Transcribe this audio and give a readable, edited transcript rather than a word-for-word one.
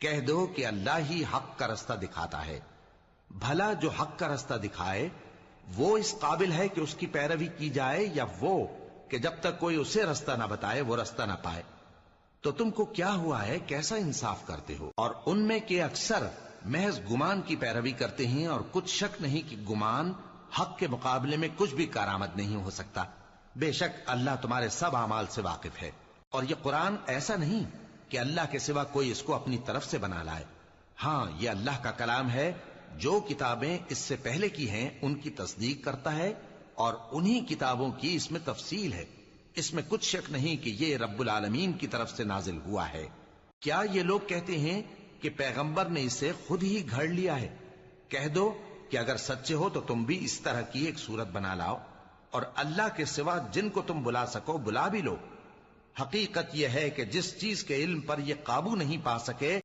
کہہ دو کہ اللہ ہی حق کا رستہ دکھاتا ہے. بھلا جو حق کا رستہ دکھائے وہ اس قابل ہے کہ اس کی پیروی کی جائے، یا وہ کہ جب تک کوئی اسے رستہ نہ بتائے وہ رستہ نہ پائے؟ تو تم کو کیا ہوا ہے، کیسا انصاف کرتے ہو؟ اور ان میں کے اکثر محض گمان کی پیروی کرتے ہیں، اور کچھ شک نہیں کہ گمان حق کے مقابلے میں کچھ بھی کارآمد نہیں ہو سکتا. بے شک اللہ تمہارے سب اعمال سے واقف ہے. اور یہ قرآن ایسا نہیں کہ اللہ کے سوا کوئی اس کو اپنی طرف سے بنا لائے. ہاں، یہ اللہ کا کلام ہے. جو کتابیں اس سے پہلے کی ہیں ان کی تصدیق کرتا ہے، اور انہی کتابوں کی اس میں تفصیل ہے. اس میں کچھ شک نہیں کہ یہ رب العالمین کی طرف سے نازل ہوا ہے. کیا یہ لوگ کہتے ہیں کہ پیغمبر نے اسے خود ہی گھڑ لیا ہے؟ کہہ دو کہ اگر سچے ہو تو تم بھی اس طرح کی ایک صورت بنا لاؤ، اور اللہ کے سوا جن کو تم بلا سکو بلا بھی لو. حقیقت یہ ہے کہ جس چیز کے علم پر یہ قابو نہیں پا سکے